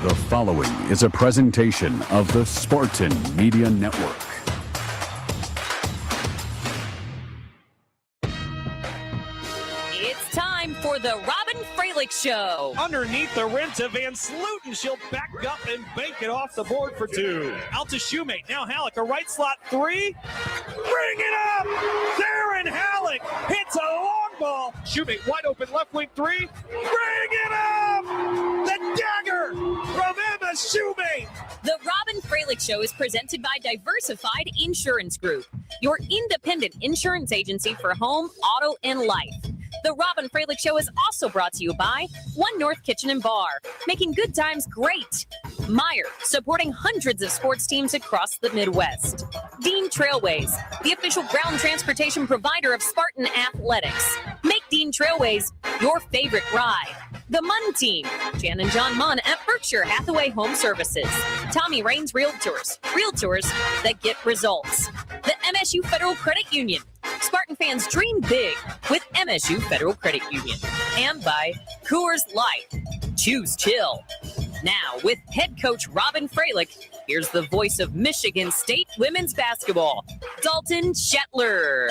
The following is a presentation of the Spartan Media Network. It's time for the Robyn Fralick Show. Underneath the rim to Van Sluten. She'll back up and bank it off the board for two. Out to Shoemate. Now Halleck, a right slot three. Bring it up! Darren Halleck hits a long ball. Shoemate wide open left wing three. Bring it up! The dagger from Emma Shoemate. The Robyn Fralick Show is presented by Diversified Insurance Group, your independent insurance agency for home, auto, and life. The Robyn Fralick Show is also brought to you by One North Kitchen and Bar, making good times great. Meyer, supporting hundreds of sports teams across the Midwest. Dean Trailways, the official ground transportation provider of Spartan Athletics. Make Dean Trailways your favorite ride. The Munn Team, Jan and John Munn at Berkshire Hathaway Home Services. Tommy Raines Realtors, realtors that get results. The MSU Federal Credit Union. Spartan fans dream big with MSU Federal Credit Union. And by Coors Light. Choose chill. Now, with head coach Robyn Fralick, here's the voice of Michigan State women's basketball, Dalton Shetler.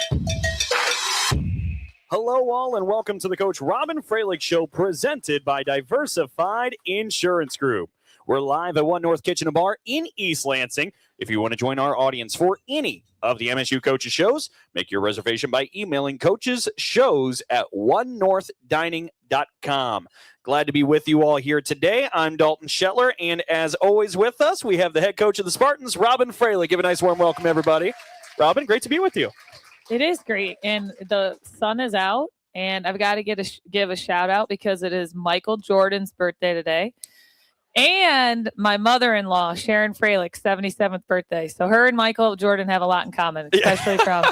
Hello, all, and welcome to the Coach Robyn Fralick Show, presented by Diversified Insurance Group. We're live at One North Kitchen and Bar in East Lansing. If you want to join our audience for any of the MSU Coaches shows, make your reservation by emailing coachesshows@onenorthdining.com. Glad to be with you all here today. I'm Dalton Shetler, and as always with us, we have the head coach of the Spartans, Robyn Fralick. Give a nice warm welcome, everybody. Robyn, great to be with you. It is great, and the sun is out, and I've got to give a shout out because it is Michael Jordan's birthday today, and my mother-in-law Sharon Fralick's 77th birthday. So her and Michael Jordan have a lot in common, especially from.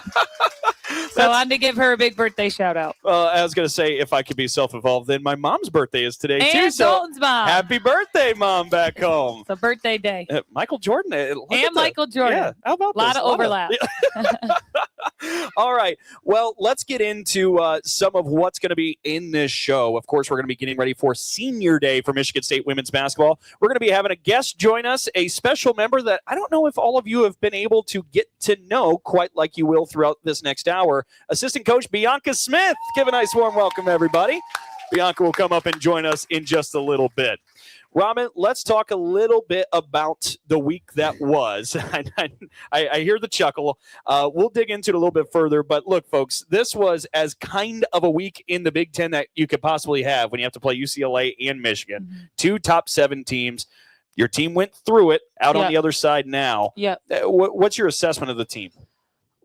So I wanted to give her a big birthday shout out. I was going to say, if I could be self-involved, then my mom's birthday is today too. And Dalton's mom. Happy birthday, Mom, back home. It's a birthday day. Michael Jordan. And Michael Jordan. Yeah, how about a lot this? of overlap. All right. Well, let's get into some of what's going to be in this show. Of course, we're going to be getting ready for Senior Day for Michigan State women's basketball. We're going to be having a guest join us, a special member that I don't know if all of you have been able to get to know quite like you will throughout this next hour. Assistant coach Bianca Smith. Give a nice warm welcome, everybody. Bianca will come up and join us in just a little bit. Robyn, let's talk a little bit about the week that was. I hear the chuckle. We'll dig into it a little bit further. But look, folks, this was as kind of a week in the Big Ten that you could possibly have when you have to play UCLA and Michigan. Mm-hmm. Two top 7 teams. Your team went through it out on the other side now. Yep. What's your assessment of the team?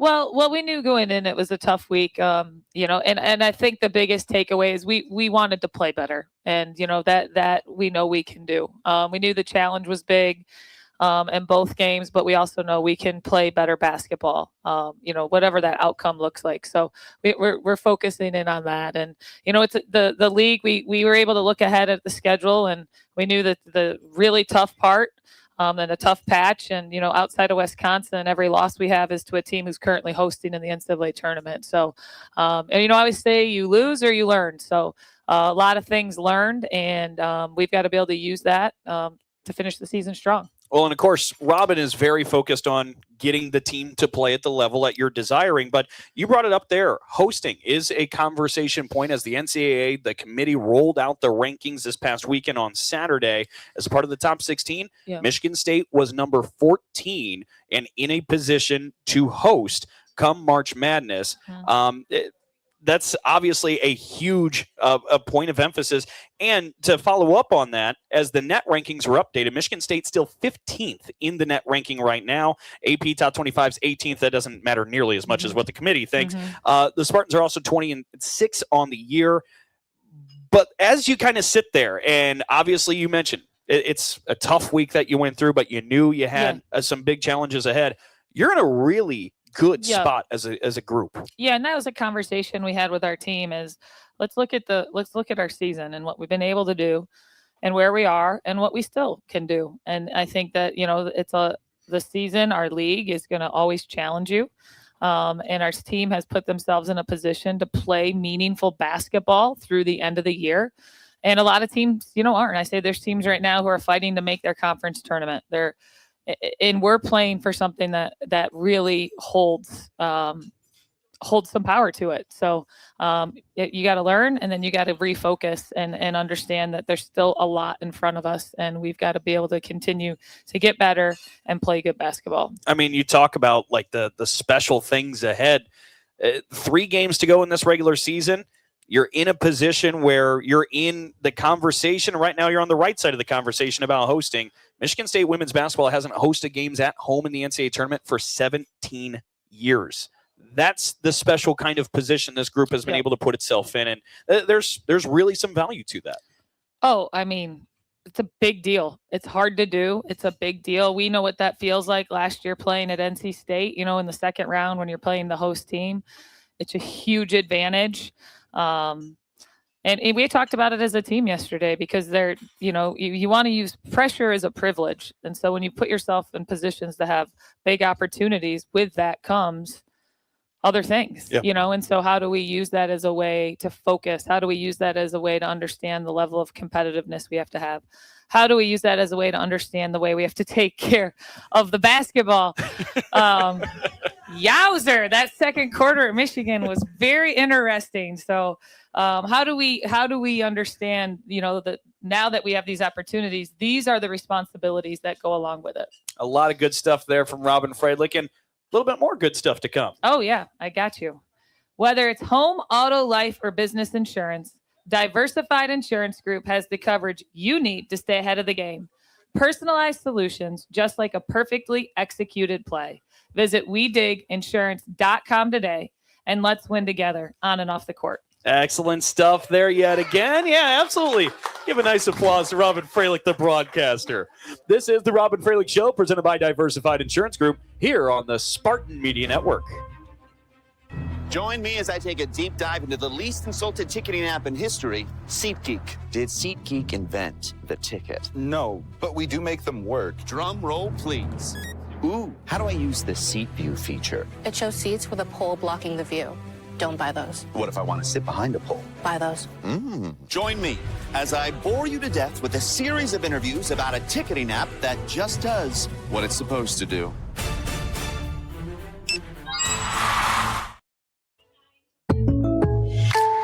Well, we knew going in it was a tough week, and I think the biggest takeaway is we wanted to play better, and that we know we can do. We knew the challenge was big in both games, but we also know we can play better basketball. Whatever that outcome looks like. So we're focusing in on that, and it's the league. We were able to look ahead at the schedule, and we knew that the really tough part. And a tough patch. And, outside of Wisconsin, every loss we have is to a team who's currently hosting in the NCAA tournament. So, I always say you lose or you learn. So a lot of things learned, and we've got to be able to use that to finish the season strong. Well, and of course, Robyn is very focused on getting the team to play at the level that you're desiring. But you brought it up there. Hosting is a conversation point as the NCAA, the committee rolled out the rankings this past weekend on Saturday as part of the top 16. Yeah. Michigan State was number 14 and in a position to host come March Madness. That's obviously a huge a point of emphasis. And to follow up on that, as the net rankings were updated, Michigan State's still 15th in the net ranking right now. AP Top 25's 18th. That doesn't matter nearly as much as what the committee thinks. The Spartans are also 20-6 on the year. But as you kind of sit there, and obviously you mentioned it's a tough week that you went through, but you knew you had some big challenges ahead. You're in a really good spot as a group. Yeah, and that was a conversation we had with our team is let's look at our season and what we've been able to do and where we are and what we still can do. And I think that, the season, our league is going to always challenge you. And our team has put themselves in a position to play meaningful basketball through the end of the year. And a lot of teams, aren't. I say there's teams right now who are fighting to make their conference tournament. And we're playing for something that really holds some power to it. So you got to learn, and then you got to refocus and understand that there's still a lot in front of us, and we've got to be able to continue to get better and play good basketball. I mean, you talk about like the special things ahead. 3 games to go in this regular season. You're in a position where you're in the conversation. Right now, you're on the right side of the conversation about hosting. Michigan State women's basketball hasn't hosted games at home in the NCAA tournament for 17 years. That's the special kind of position this group has been able to put itself in. And there's really some value to that. Oh, I mean, it's a big deal. It's hard to do. It's a big deal. We know what that feels like last year playing at NC State, in the second round when you're playing the host team. It's a huge advantage. And we talked about it as a team yesterday because you want to use pressure as a privilege. And so when you put yourself in positions to have big opportunities, with that comes other things, and so how do we use that as a way to focus? How do we use that as a way to understand the level of competitiveness we have to have? How do we use that as a way to understand the way we have to take care of the basketball? Yowzer, that second quarter at Michigan was very interesting. So how do we understand, that now that we have these opportunities, these are the responsibilities that go along with it. A lot of good stuff there from Robyn Fralick, and a little bit more good stuff to come. Oh, yeah, I got you. Whether it's home, auto, life, or business insurance, Diversified Insurance Group has the coverage you need to stay ahead of the game. Personalized solutions, just like a perfectly executed play. Visit WeDigInsurance.com today, and let's win together on and off the court. Excellent stuff there yet again. Yeah, absolutely. Give a nice applause to Robyn Fralick, the broadcaster. This is the Robyn Fralick Show, presented by Diversified Insurance Group, here on the Spartan Media Network. Join me as I take a deep dive into the least consulted ticketing app in history, SeatGeek. Did SeatGeek invent the ticket? No, but we do make them work. Drum roll, please. Ooh, how do I use the Seat View feature? It shows seats with a pole blocking the view. Don't buy those. What if I want to sit behind a pole? Buy those. Join me as I bore you to death with a series of interviews about a ticketing app that just does what it's supposed to do.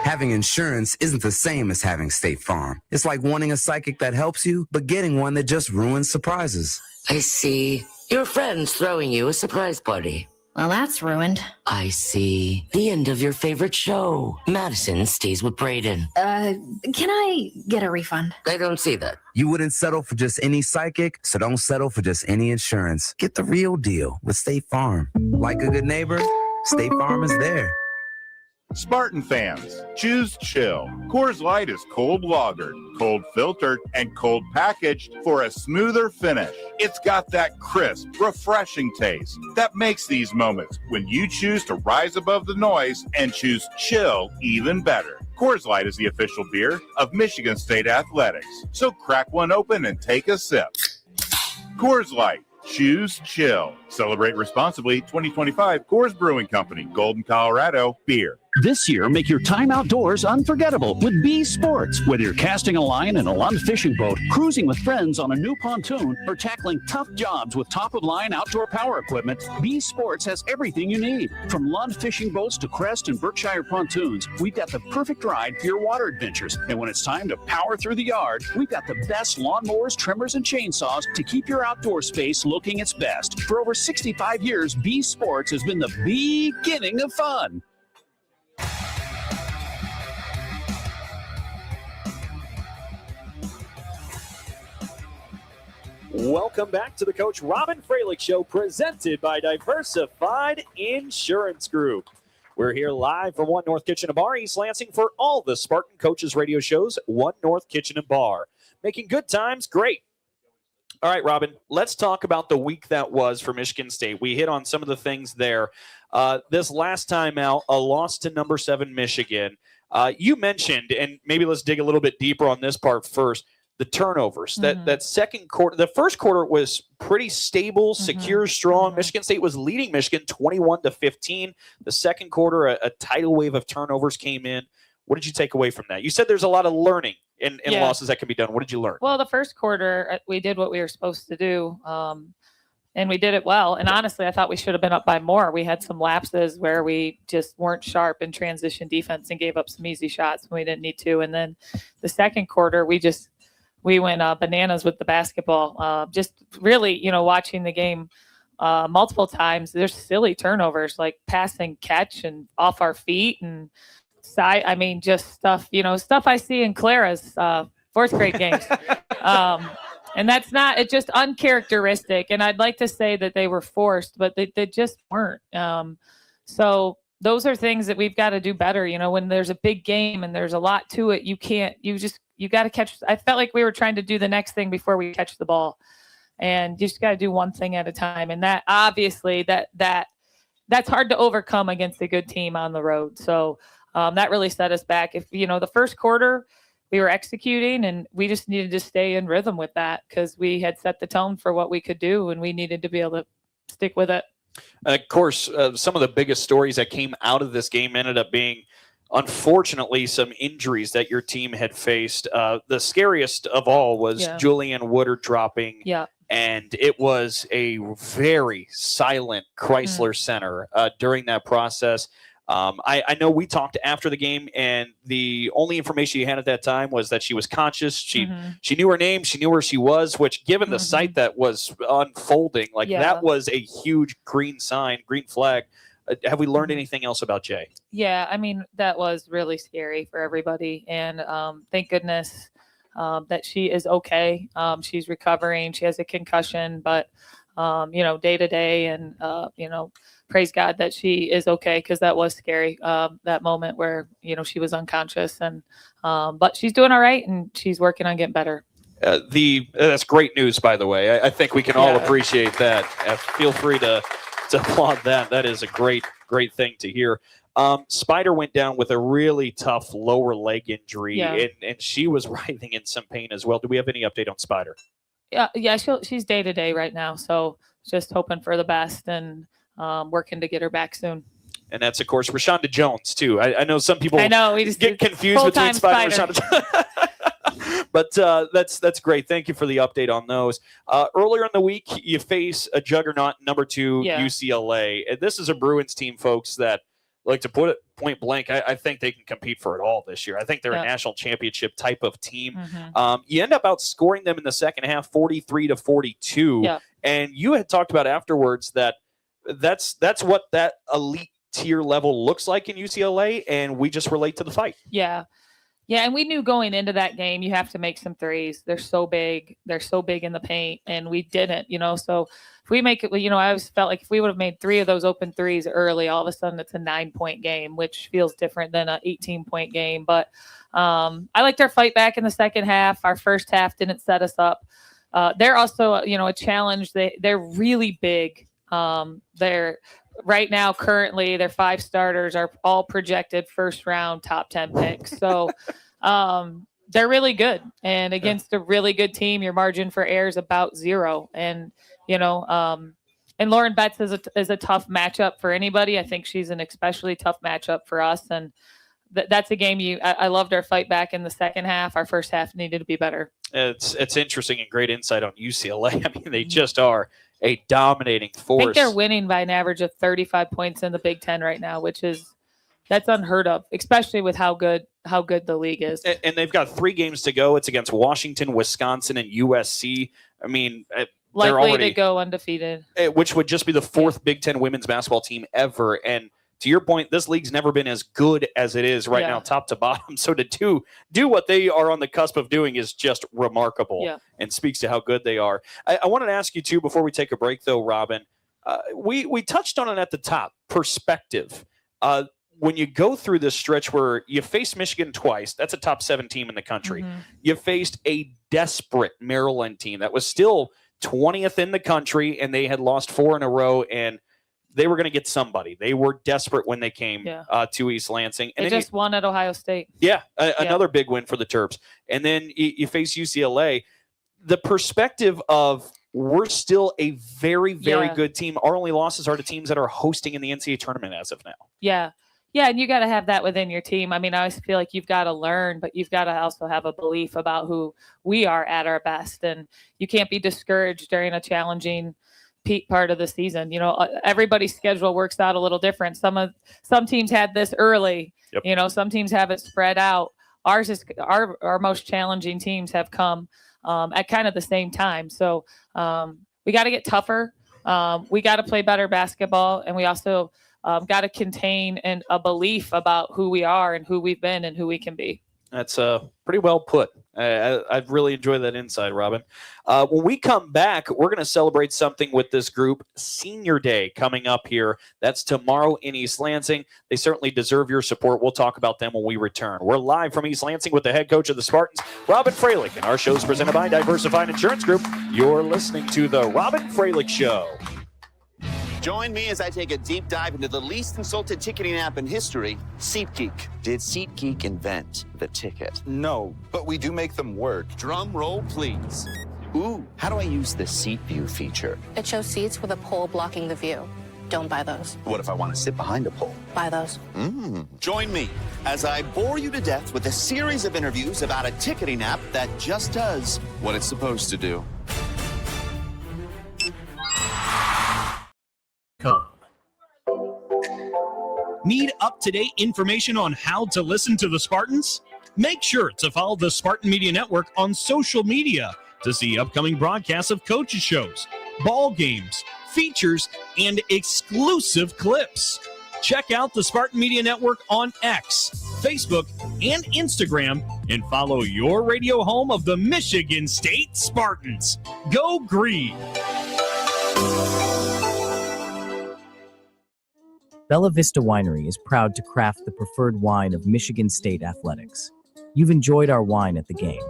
Having insurance isn't the same as having State Farm. It's like wanting a psychic that helps you, but getting one that just ruins surprises. I see. Your friend's throwing you a surprise party. Well, that's ruined. I see. The end of your favorite show. Madison stays with Braden. Can I get a refund? I don't see that. You wouldn't settle for just any psychic, so don't settle for just any insurance. Get the real deal with State Farm. Like a good neighbor, State Farm is there. Spartan fans, choose chill. Coors Light is cold lagered, cold filtered, and cold packaged for a smoother finish. It's got that crisp, refreshing taste that makes these moments when you choose to rise above the noise and choose chill even better. Coors Light is the official beer of Michigan State Athletics, so crack one open and take a sip. Coors Light. Choose chill. Celebrate responsibly. 2025 Coors Brewing Company, Golden, Colorado. Beer. This year, make your time outdoors unforgettable with B Sports. Whether you're casting a line in a Lund fishing boat, cruising with friends on a new pontoon, or tackling tough jobs with top-of-line outdoor power equipment, B Sports has everything you need. From Lund fishing boats to Crest and Berkshire pontoons, we've got the perfect ride for your water adventures. And when it's time to power through the yard, we've got the best lawnmowers, trimmers, and chainsaws to keep your outdoor space looking its best. For over 65 years, B Sports has been the beginning of fun. Welcome back to the Coach Robyn Fralick Show, presented by Diversified Insurance Group. We're here live from One North Kitchen and Bar, East Lansing, for all the Spartan Coaches radio shows. One North Kitchen and Bar, making good times great. All right, Robyn, let's talk about the week that was for Michigan State. We hit on some of the things there. This last time out, a loss to number 7 Michigan. You mentioned, and maybe let's dig a little bit deeper on this part first, the turnovers. That second quarter, the first quarter was pretty stable, secure, strong. Michigan State was leading Michigan 21-15. The second quarter, a tidal wave of turnovers came in. What did you take away from that? You said there's a lot of learning in losses that can be done. What did you learn? Well, the first quarter, we did what we were supposed to do. And we did it well. And honestly, I thought we should have been up by more. We had some lapses where we just weren't sharp in transition defense and gave up some easy shots when we didn't need to. And then the second quarter, we went bananas with the basketball. Just really, watching the game multiple times, there's silly turnovers like passing, catch, and off our feet and side. I mean, just stuff I see in Clara's fourth grade games. And it's just uncharacteristic. And I'd like to say that they were forced, but they just weren't. So those are things that we've got to do better. When there's a big game and there's a lot to it, you got to catch. I felt like we were trying to do the next thing before we catch the ball, and you just got to do one thing at a time. And that obviously that's hard to overcome against a good team on the road. So that really set us back. If, the first quarter, we were executing, and we just needed to stay in rhythm with that because we had set the tone for what we could do, and we needed to be able to stick with it. Of course, some of the biggest stories that came out of this game ended up being, unfortunately, some injuries that your team had faced. The scariest of all was Julianne Woodard dropping. Yeah. And it was a very silent Chrysler Center during that process. I know we talked after the game, and the only information you had at that time was that she was conscious. She knew her name. She knew where she was, which, given the sight that was unfolding, that was a huge green flag. Have we learned anything else about Jay? Yeah, I mean, that was really scary for everybody. And thank goodness that she is okay. She's recovering. She has a concussion, but, day to day, and, praise God that she is okay, because that was scary, that moment where, she was unconscious. And but she's doing all right, and she's working on getting better. That's great news, by the way. I think we can all appreciate that. Feel free to applaud that. That is a great thing to hear. Spider went down with a really tough lower leg injury, and she was writhing in some pain as well. Do we have any update on Spider? Yeah, she's day to day right now, so just hoping for the best and working to get her back soon. And that's, of course, Rashonda Jones, too. I know some people we just get confused between Spider and Rashonda. But that's great. Thank you for the update on those. Earlier in the week, you face a juggernaut, number 2, UCLA. And this is a Bruins team, folks, that, like, to put it point blank, I think they can compete for it all this year. I think they're a national championship type of team. You end up outscoring them in the second half, 43-42. Yeah. And you had talked about afterwards that's what that elite tier level looks like in UCLA, and we just relate to the fight. Yeah, and we knew going into that game you have to make some threes. They're so big in the paint, and we didn't. So if we make it, I always felt like if we would have made 3 of those open threes early, all of a sudden it's a 9-point game, which feels different than an 18-point game. But I liked our fight back in the second half. Our first half didn't set us up. They're also a challenge. They're really big. They're right now, currently, their 5 starters are all projected first round top 10 picks. So they're really good. And against a really good team, your margin for error is about 0. And, and Lauren Betts is a tough matchup for anybody. I think she's an especially tough matchup for us. And that's a game I loved our fight back in the second half. Our first half needed to be better. It's interesting and great insight on UCLA. I mean, they just are a dominating force. I think they're winning by an average of 35 points in the Big Ten right now, that's unheard of, especially with how good the league is. And they've got 3 games to go. It's against Washington, Wisconsin, and USC. I mean, they're already to go undefeated, which would just be the 4th Big Ten women's basketball team ever. And to your point, this league's never been as good as it is right now, top to bottom. So to do what they are on the cusp of doing is just remarkable and speaks to how good they are. I wanted to ask you, too, before we take a break, though, Robyn, we touched on it at the top, perspective. When you go through this stretch where you faced Michigan twice, that's a top 7 team in the country. You faced a desperate Maryland team that was still 20th in the country, and they had lost 4 in a row, and they were going to get somebody. They were desperate when they came to East Lansing. And they just won at Ohio State. Another big win for the Terps. And then you face UCLA. The perspective of we're still a very, very good team. Our only losses are to teams that are hosting in the NCAA tournament as of now. Yeah. Yeah, and you got to have that within your team. I mean, I always feel like you've got to learn, but you've got to also have a belief about who we are at our best. And you can't be discouraged during a challenging part of the season. Everybody's schedule works out a little different. Some teams had this early. Yep. Some teams have it spread out. Ours is our most challenging teams have come at kind of the same time. So we got to get tougher. We got to play better basketball, and we also got to contain a belief about who we are and who we've been and who we can be. That's pretty well put. I've really enjoyed that insight, Robyn. When we come back, we're going to celebrate something with this group. Senior Day coming up here. That's tomorrow in East Lansing. They certainly deserve your support. We'll talk about them when we return. We're live from East Lansing with the head coach of the Spartans, Robyn Fralick, and our show is presented by Diversified Insurance Group. You're listening to the Robyn Fralick Show. Join me as I take a deep dive into the least insulted ticketing app in history, SeatGeek. Did SeatGeek invent the ticket? No, but we do make them work. Drum roll, please. Ooh, how do I use the Seat View feature? It shows seats with a pole blocking the view. Don't buy those. What if I want to sit behind a pole? Buy those. Join me as I bore you to death with a series of interviews about a ticketing app that just does what it's supposed to do. Need up-to-date information on how to listen to the Spartans? Make sure to follow the Spartan Media Network on social media to see upcoming broadcasts of coaches' shows, ball games, features, and exclusive clips. Check out the Spartan Media Network on X, Facebook, and Instagram, and follow your radio home of the Michigan State Spartans. Go Green! Bella Vista Winery is proud to craft the preferred wine of Michigan State Athletics. You've enjoyed our wine at the game.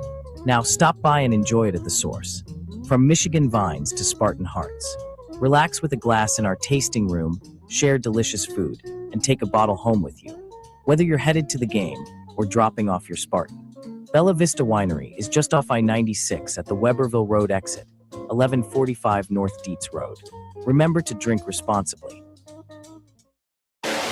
Now stop by and enjoy it at the source. From Michigan vines to Spartan hearts. Relax with a glass in our tasting room, share delicious food, and take a bottle home with you. Whether you're headed to the game or dropping off your Spartan, Bella Vista Winery is just off I-96 at the Weberville Road exit, 1145 North Dietz Road. Remember to drink responsibly.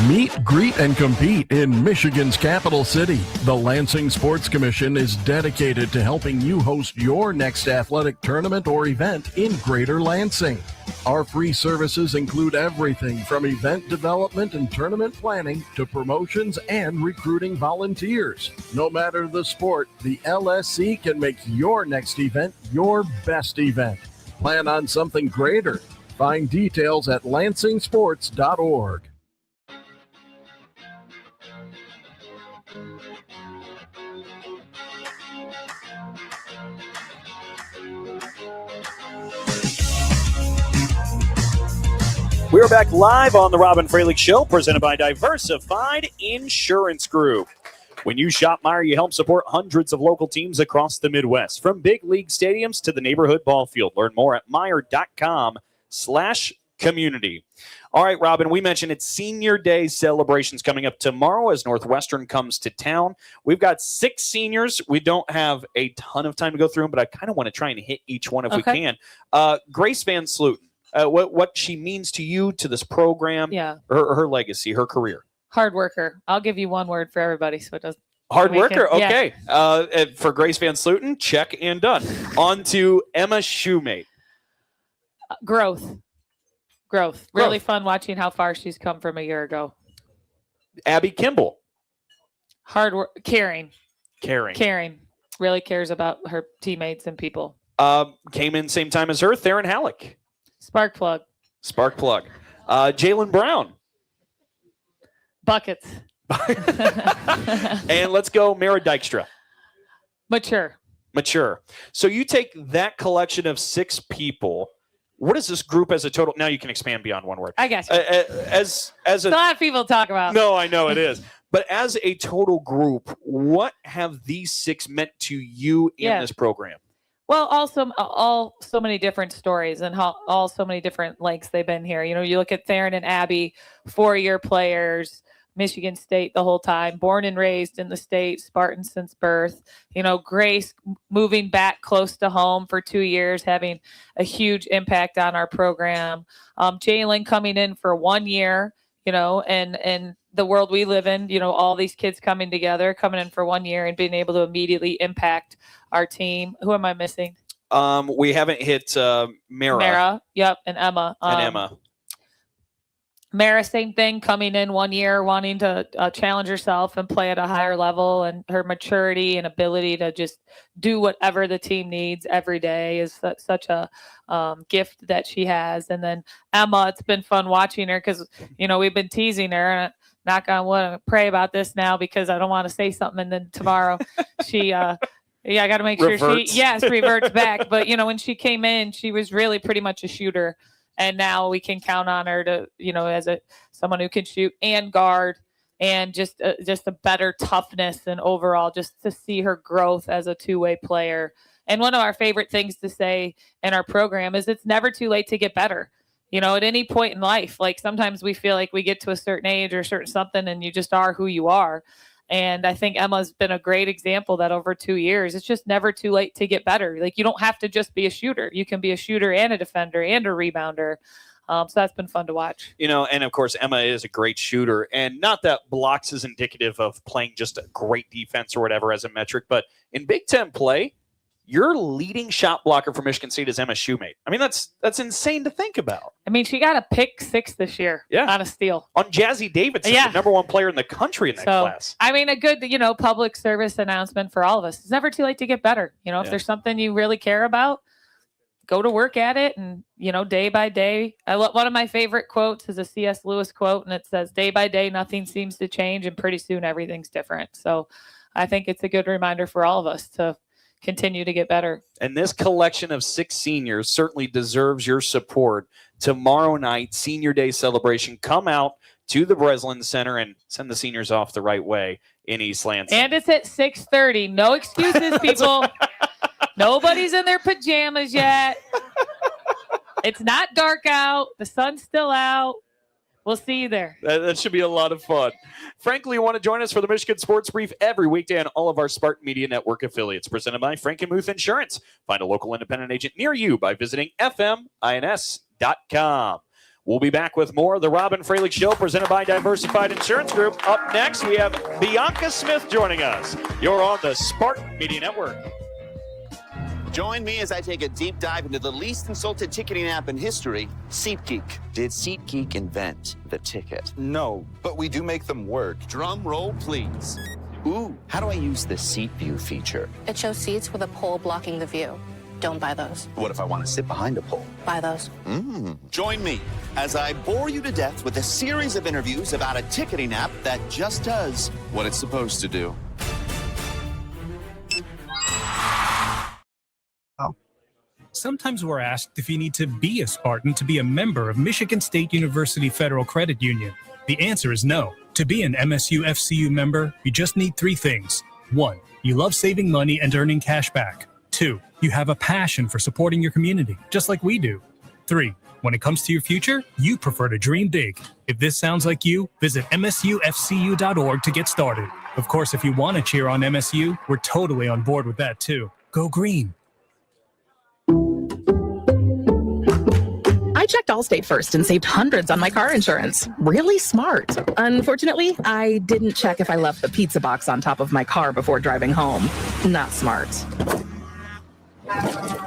Meet, greet, and compete in Michigan's capital city. The Lansing Sports Commission is dedicated to helping you host your next athletic tournament or event in Greater Lansing. Our free services include everything from event development and tournament planning to promotions and recruiting volunteers. No matter the sport, the LSC can make your next event your best event. Plan on something greater. Find details at lansingsports.org. We're back live on the Robyn Fralick Show, presented by Diversified Insurance Group. When you shop Meijer, you help support hundreds of local teams across the Midwest, from big league stadiums to the neighborhood ball field. Learn more at Meijer.com/community. All right, Robyn, we mentioned it's Senior Day celebrations coming up tomorrow as Northwestern comes to town. We've got 6 seniors. We don't have a ton of time to go through them, but I kind of want to try and hit each one if we can. Grace Van Sluten. What she means to you, to this program, her legacy, her career. Hard worker. I'll give you one word for everybody, so it doesn't. Hard worker. Okay. For Grace Van Sluten, check and done. On to Emma Shoemate. Growth. Really fun watching how far she's come from a year ago. Abby Kimball. Hard work. Caring. Really cares about her teammates and people. Came in same time as her, Theron Halleck. Spark plug. Jalen Brown. Buckets. And let's go Mara Dykstra. Mature. So you take that collection of 6 people. What is this group as a total? Now you can expand beyond one word. I guess. As a lot of people talk about. No, I know it is. But as a total group, what have these 6 meant to you in this program? Well, all so many different stories and all so many different lengths they've been here. You look at Theron and Abby, 4-year players, Michigan State the whole time, born and raised in the state, Spartan since birth. Grace moving back close to home for 2 years, having a huge impact on our program. Jalen coming in for 1 year, and the world we live in, all these kids coming together, coming in for 1 year and being able to immediately impact our team. Who am I missing? We haven't hit Mara. Yep, and Emma. Mara, same thing, coming in 1 year, wanting to challenge herself and play at a higher level, and her maturity and ability to just do whatever the team needs every day is such a gift that she has. And then Emma, it's been fun watching her because, we've been teasing her, and knock on wood, I pray about this now because I don't want to say something. And then tomorrow she, I got to make sure she reverts back. But, when she came in, she was really pretty much a shooter. And now we can count on her to, as someone who can shoot and guard, and just a better toughness, and overall just to see her growth as a two-way player. And one of our favorite things to say in our program is it's never too late to get better. At any point in life, like sometimes we feel like we get to a certain age or a certain something and you just are who you are. And I think Emma's been a great example that over 2 years, it's just never too late to get better. Like you don't have to just be a shooter. You can be a shooter and a defender and a rebounder. So that's been fun to watch. And of course, Emma is a great shooter, and not that blocks is indicative of playing just a great defense or whatever as a metric, but in Big Ten play, your leading shot blocker for Michigan State is Emma Shoemate. I mean, that's insane to think about. I mean, she got a pick 6 this year on a steal. On Jazzy Davidson, the number one player in the country in that class. I mean, a good, public service announcement for all of us. It's never too late to get better. If there's something you really care about, go to work at it, and, day by day. One of my favorite quotes is a C.S. Lewis quote, and it says, day by day, nothing seems to change, and pretty soon everything's different. So I think it's a good reminder for all of us to continue to get better. And this collection of 6 seniors certainly deserves your support. Tomorrow night, Senior Day celebration. Come out to the Breslin Center and send the seniors off the right way in East Lansing. And it's at 6:30. No excuses, people. Nobody's in their pajamas yet. It's not dark out. The sun's still out. We'll see you there. That should be a lot of fun. Frankly, you want to join us for the Michigan Sports Brief every weekday on all of our Spartan Media Network affiliates. Presented by Frank & Muth Insurance. Find a local independent agent near you by visiting fmins.com. We'll be back with more of the Robyn Fralick Show, presented by Diversified Insurance Group. Up next, we have Bianca Smith joining us. You're on the Spartan Media Network. Join me as I take a deep dive into the least consulted ticketing app in history, SeatGeek. Did SeatGeek invent the ticket? No, but we do make them work. Drum roll, please. Ooh, how do I use the Seat View feature? It shows seats with a pole blocking the view. Don't buy those. What if I want to sit behind a pole? Buy those. Join me as I bore you to death with a series of interviews about a ticketing app that just does what it's supposed to do. Sometimes we're asked if you need to be a Spartan to be a member of Michigan State University Federal Credit Union. The answer is no. To be an MSU FCU member, you just need 3 things. 1, you love saving money and earning cash back. 2, you have a passion for supporting your community, just like we do. 3, when it comes to your future, you prefer to dream big. If this sounds like you, visit msufcu.org to get started. Of course, if you want to cheer on MSU, we're totally on board with that too. Go green. I checked Allstate first and saved hundreds on my car insurance. Really smart. Unfortunately, I didn't check if I left the pizza box on top of my car before driving home. Not smart.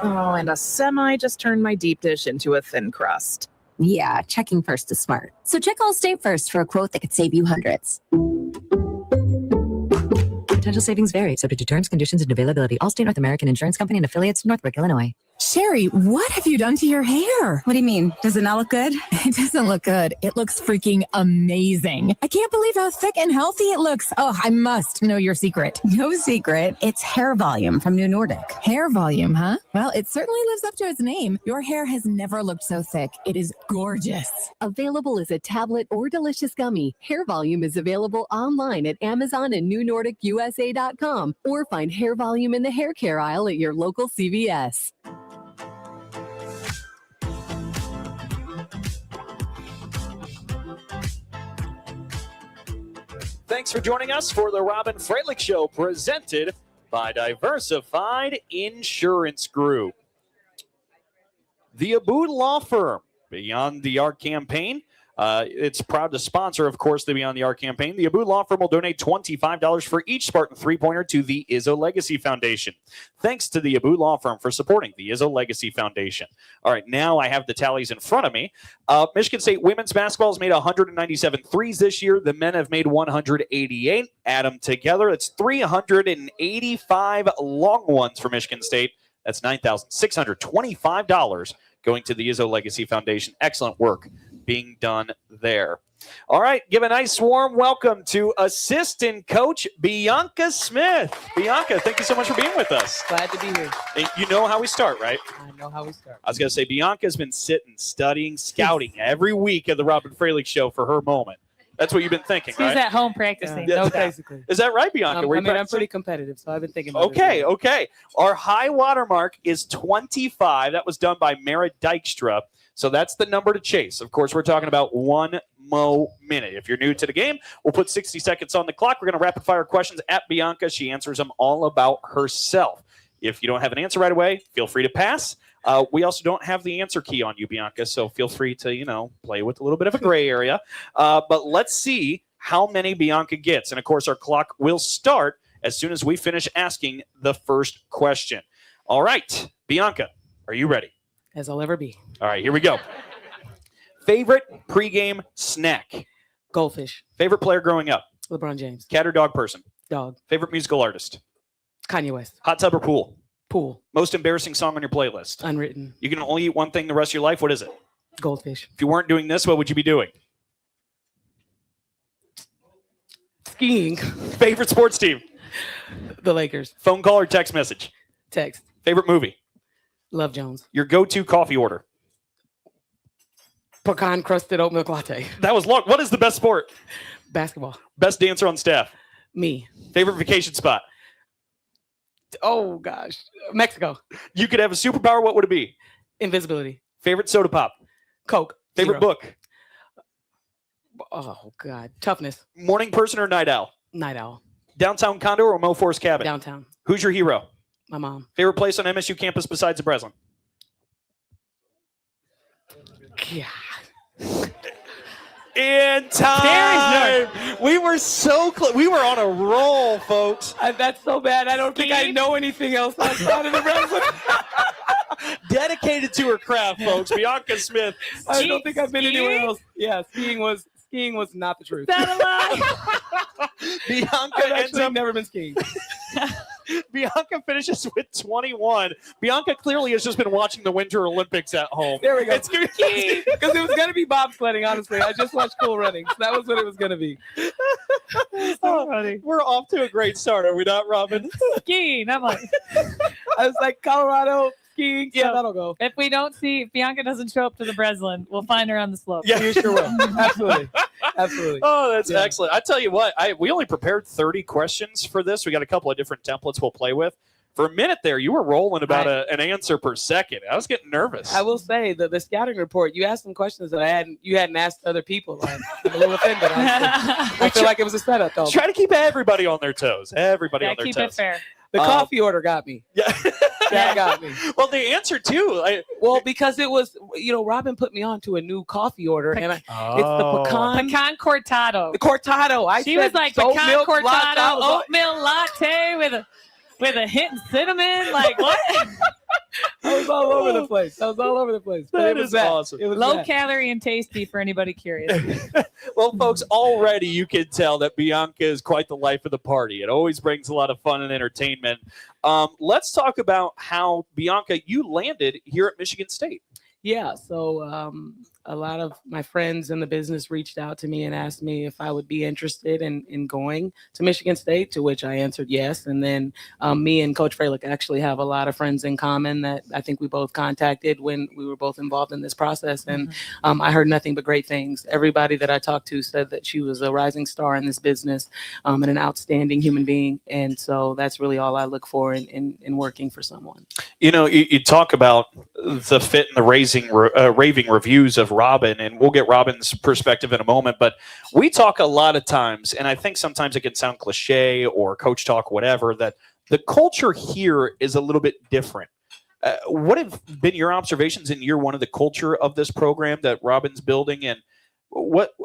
Oh, and a semi just turned my deep dish into a thin crust. Yeah, checking first is smart. So check Allstate first for a quote that could save you hundreds. Potential savings vary, subject to terms, conditions, and availability. Allstate North American Insurance Company and affiliates, Northbrook, Illinois. Sherry, what have you done to your hair? What do you mean? Does it not look good? It doesn't look good. It looks freaking amazing. I can't believe how thick and healthy it looks. Oh, I must know your secret. No secret. It's hair volume from New Nordic. Hair volume, huh? Well, it certainly lives up to its name. Your hair has never looked so thick. It is gorgeous. Available as a tablet or delicious gummy, Hair Volume is available online at Amazon and NewNordicUSA.com, or find Hair Volume in the hair care aisle at your local CVS. Thanks for joining us for the Robyn Fralick Show, presented by Diversified Insurance Group. The Abood Law Firm, Beyond the Arc campaign, It's proud to sponsor, of course, the Beyond the Arc campaign. The Abu Law Firm will donate $25 for each Spartan three-pointer to the Izzo Legacy Foundation. Thanks to the Abu Law Firm for supporting the Izzo Legacy Foundation. All right, now I have the tallies in front of me. Michigan State women's basketball has made 197 threes this year. The men have made 188. Add them together, it's 385 long ones for Michigan State. That's $9,625 going to the Izzo Legacy Foundation. Excellent work being done there. All right, give a nice warm welcome to assistant coach Bianca Smith. Bianca, thank you so much for being with us. Glad to be here. You know how we start, right? I know how we start. I was going to say, Bianca's been sitting, studying, scouting every week at the Robyn Fralick Show for her moment. That's what you've been thinking, She's right? at home practicing. No doubt. Basically. Is that right, Bianca? I'm pretty competitive, so I've been thinking about Okay, it. okay. Our high water mark is 25. That was done by Merritt Dykstra. So that's the number to chase. Of course, we're talking about 1 minute. If you're new to the game, we'll put 60 seconds on the clock. We're going to rapid fire questions at Bianca. She answers them all about herself. If you don't have an answer right away, feel free to pass. We also don't have the answer key on you, Bianca, so feel free to, play with a little bit of a gray area. But let's see how many Bianca gets. And, of course, our clock will start as soon as we finish asking the first question. All right, Bianca, are you ready? As I'll ever be. All right, here we go. Favorite pregame snack? Goldfish. Favorite player growing up? LeBron James. Cat or dog person? Dog. Favorite musical artist? Kanye West. Hot tub or pool? Pool. Most embarrassing song on your playlist? Unwritten. You can only eat one thing the rest of your life. What is it? Goldfish. If you weren't doing this, what would you be doing? Skiing. Favorite sports team? The Lakers. Phone call or text message? Text. Favorite movie? Love Jones. Your go-to coffee order? Pecan crusted oat milk latte. That was long. What is the best sport? Basketball. Best dancer on staff? Me. Favorite vacation spot? Oh, gosh. Mexico. You could have a superpower. What would it be? Invisibility. Favorite soda pop? Coke. Favorite Zero. book? Oh, God. Toughness. Morning person or night owl? Night owl. Downtown condo or Mo Forest cabin? Downtown. Who's your hero? My mom. Favorite place on MSU campus besides the Breslin? Yeah. In time. We were so close. We were on a roll, folks. That's so bad. I don't think I know anything else outside of the Breslin. Dedicated to her craft, folks. Bianca Smith. I don't think I've been anywhere else. Yeah, skiing was not the truth. That a lie? Bianca I've ends actually up. never been skiing. Bianca finishes with 21. Bianca clearly has just been watching the Winter Olympics at home. There we go. It's gonna Skiing, because it was going to be bobsledding, honestly. I just watched Cool Running. So that was what it was going to be. So funny. We're off to a great start, are we not, Robyn? Skiing. I'm like, I was like, Colorado, skiing. Yeah, So- that'll go. if Bianca doesn't show up to the Breslin, we'll find her on the slope. Yeah. You sure will. Absolutely. Absolutely. Oh, that's Yeah. excellent. I tell you what, we only prepared 30 questions for this. We got a couple of different templates we'll play with. For a minute there, you were rolling about an answer per second. I was getting nervous. I will say that the scouting report, you asked some questions that you hadn't asked other people. I'm a little offended. I feel like it was a setup, though. Try to keep everybody on their toes. Everybody Yeah, on their keep toes. it fair. The coffee order got me. Yeah. That got me. Well, the answer too. Well, because it was, Robyn put me on to a new coffee order, and it's the Pecan cortado. The cortado. She was like oat pecan milk cortado, latte. I was like- oatmeal latte with a hint of cinnamon. Like what? I was all over the place. But That it was is that. awesome. It was Low that. calorie and tasty for anybody curious. Well, folks, already you can tell that Bianca is quite the life of the party. It always brings a lot of fun and entertainment. Let's talk about how, Bianca, you landed here at Michigan State. Yeah, so a lot of my friends in the business reached out to me and asked me if I would be interested in going to Michigan State, to which I answered yes. And then me and Coach Fralick actually have a lot of friends in common that I think we both contacted when we were both involved in this process. And I heard nothing but great things. Everybody that I talked to said that she was a rising star in this business and an outstanding human being. And so that's really all I look for in working for someone. You talk about the fit and the raving reviews of Robyn, and we'll get Robyn's perspective in a moment, but we talk a lot of times, and I think sometimes it can sound cliche or coach talk, whatever, that the culture here is a little bit different. What have been your observations in year one of the culture of this program that Robyn's building, and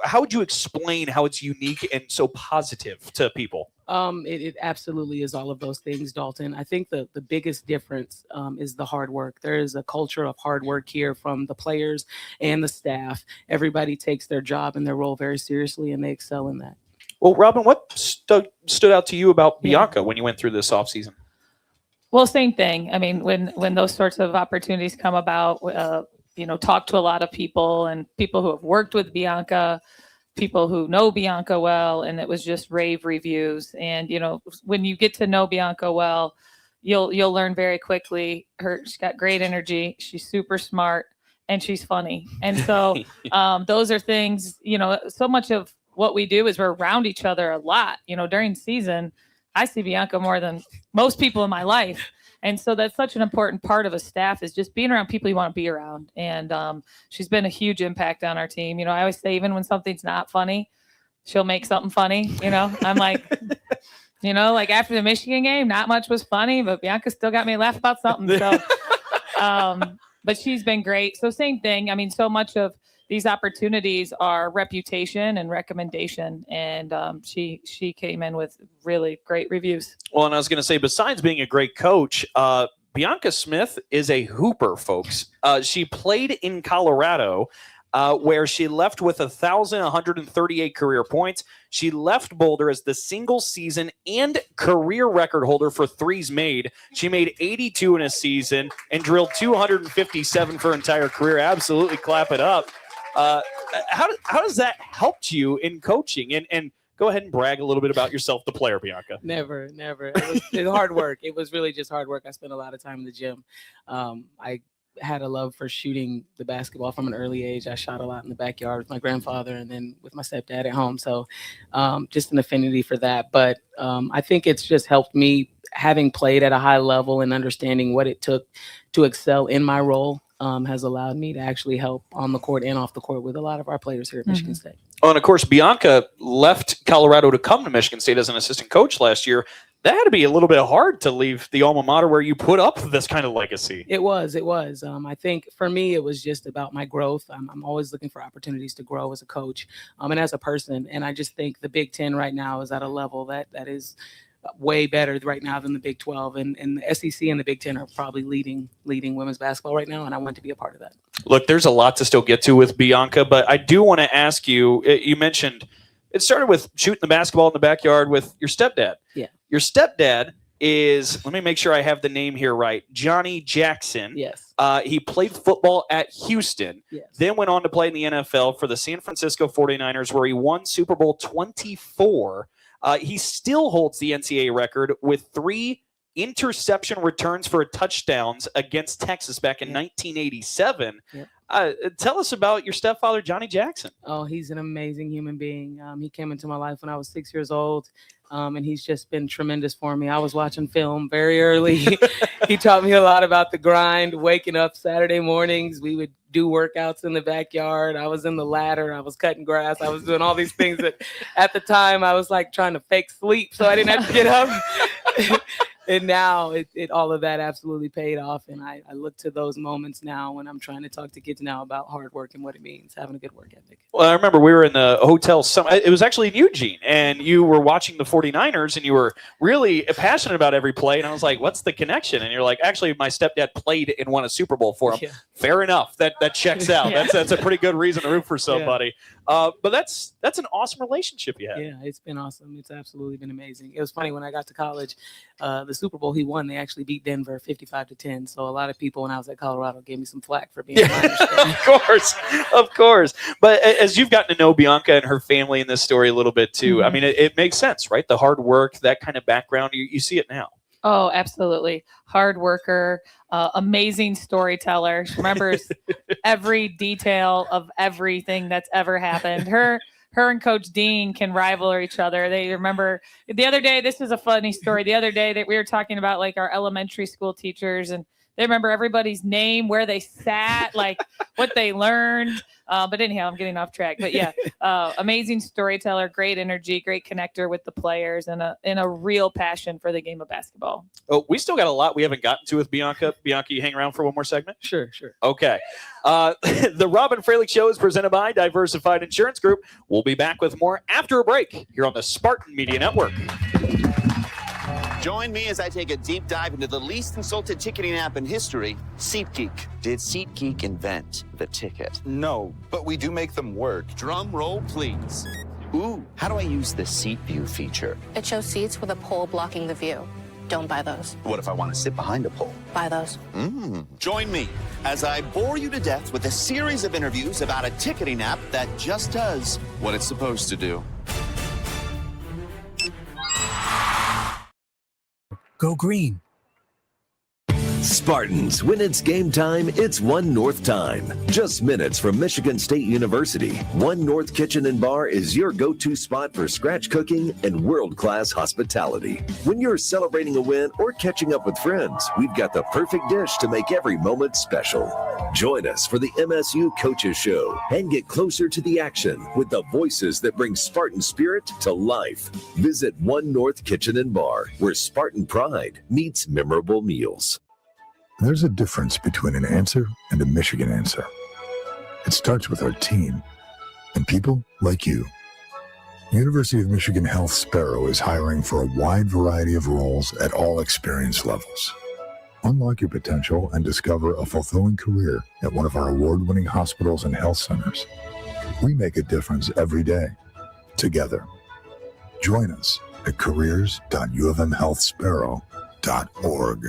How would you explain how it's unique and so positive to people? It absolutely is all of those things, Dalton. I think the biggest difference is the hard work. There is a culture of hard work here from the players and the staff. Everybody takes their job and their role very seriously, and they excel in that. Well, Robyn, what stood out to you about Bianca when you went through this offseason? Well, same thing. I mean, when those sorts of opportunities come about, talk to a lot of people and people who have worked with Bianca, people who know Bianca well, and it was just rave reviews. And, when you get to know Bianca well, you'll learn very quickly. She's got great energy. She's super smart and she's funny. And so those are things, so much of what we do is we're around each other a lot. During season, I see Bianca more than most people in my life. And so that's such an important part of a staff is just being around people you want to be around. And she's been a huge impact on our team. I always say, even when something's not funny, she'll make something funny. I'm like, like after the Michigan game, not much was funny, but Bianca still got me to laugh about something. So, but she's been great. So same thing. I mean, so much of these opportunities are reputation and recommendation, and she came in with really great reviews. Well, and I was going to say, besides being a great coach, Bianca Smith is a hooper, folks. She played in Colorado, where she left with 1,138 career points. She left Boulder as the single season and career record holder for threes made. She made 82 in a season and drilled 257 for her entire career. Absolutely clap it up. How does that help you in coaching? And go ahead and brag a little bit about yourself, the player, Bianca. Never. It was hard work. It was really just hard work. I spent a lot of time in the gym. I had a love for shooting the basketball from an early age. I shot a lot in the backyard with my grandfather and then with my stepdad at home. So just an affinity for that. But I think it's just helped me, having played at a high level and understanding what it took to excel in my role. Has allowed me to actually help on the court and off the court with a lot of our players here at Michigan State. Oh, and of course, Bianca left Colorado to come to Michigan State as an assistant coach last year. That had to be a little bit hard to leave the alma mater where you put up this kind of legacy. It was. I think for me, it was just about my growth. I'm always looking for opportunities to grow as a coach and as a person. And I just think the Big Ten right now is at a level that is way better right now than the Big 12, and the SEC and the Big 10 are probably leading women's basketball right now, and I want to be a part of that. Look, there's a lot to still get to with Bianca, but I do want to ask you, you mentioned it started with shooting the basketball in the backyard with your stepdad. Yeah. Your stepdad is, let me make sure I have the name here right, Johnny Jackson. Yes. He played football at Houston, yes. Then went on to play in the NFL for the San Francisco 49ers, where he won Super Bowl 24. He still holds the NCAA record with 3 interception returns for touchdowns against Texas back in 1987. Yep. Tell us about your stepfather, Johnny Jackson. Oh, he's an amazing human being. He came into my life when I was 6 years old, and he's just been tremendous for me. I was watching film very early. He taught me a lot about the grind, waking up Saturday mornings. We would do workouts in the backyard. I was in the ladder. I was cutting grass. I was doing all these things that at the time I was like trying to fake sleep so I didn't have to get up. And now all of that absolutely paid off. And I look to those moments now when I'm trying to talk to kids now about hard work and what it means, having a good work ethic. Well, I remember we were in the hotel. It was actually in Eugene, and you were watching the 49ers, and you were really passionate about every play. And I was like, what's the connection? And you're like, actually, my stepdad played and won a Super Bowl for him. Yeah. Fair enough. That checks out. Yeah. That's a pretty good reason to root for somebody. Yeah. But that's an awesome relationship you have. Yeah, it's been awesome. It's absolutely been amazing. It was funny when I got to college, the Super Bowl he won, they actually beat Denver 55-10. So a lot of people when I was at Colorado gave me some flack for being Of course. But as you've gotten to know Bianca and her family in this story a little bit too, I mean, it makes sense, right? The hard work, that kind of background, you see it now. Oh, absolutely. Hard worker, amazing storyteller. She remembers every detail of everything that's ever happened. Her and Coach Dean can rival each other. They remember the other day, this is a funny story. The other day that we were talking about like our elementary school teachers, and They remember everybody's name, where they sat, like what they learned. But anyhow, I'm getting off track. But yeah, amazing storyteller, great energy, great connector with the players, and a real passion for the game of basketball. Oh, we still got a lot we haven't gotten to with Bianca. Bianca, you hang around for one more segment? Sure. Okay. The Robyn Fralick Show is presented by Diversified Insurance Group. We'll be back with more after a break here on the Spartan Media Network. Join me as I take a deep dive into the least consulted ticketing app in history, SeatGeek. Did SeatGeek invent the ticket? No, but we do make them work. Drum roll, please. Ooh, how do I use the Seat View feature? It shows seats with a pole blocking the view. Don't buy those. What if I want to sit behind a pole? Buy those. Join me as I bore you to death with a series of interviews about a ticketing app that just does what it's supposed to do. Go green. Spartans, when it's game time, it's One North time. Just minutes from Michigan State University, One North Kitchen and Bar is your go-to spot for scratch cooking and world-class hospitality. When you're celebrating a win or catching up with friends, we've got the perfect dish to make every moment special. Join us for the MSU Coaches Show and get closer to the action with the voices that bring Spartan spirit to life. Visit One North Kitchen and Bar, where Spartan pride meets memorable meals. There's a difference between an answer and a Michigan answer. It starts with our team and people like you. University of Michigan Health Sparrow is hiring for a wide variety of roles at all experience levels. Unlock your potential and discover a fulfilling career at one of our award-winning hospitals and health centers. We make a difference every day, together. Join us at careers.uofmhealthsparrow.org.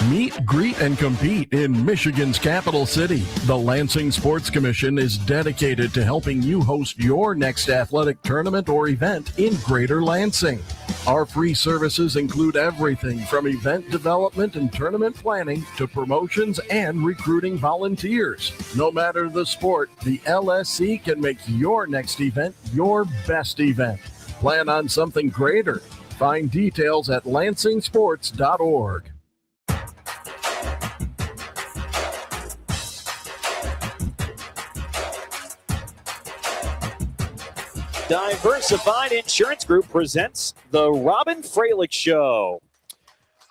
Meet, greet, and compete in Michigan's capital city. The Lansing Sports Commission is dedicated to helping you host your next athletic tournament or event in Greater Lansing. Our free services include everything from event development and tournament planning to promotions and recruiting volunteers. No matter the sport, the LSC can make your next event your best event. Plan on something greater. Find details at lansingsports.org. Diversified Insurance Group presents the Robyn Fralick Show.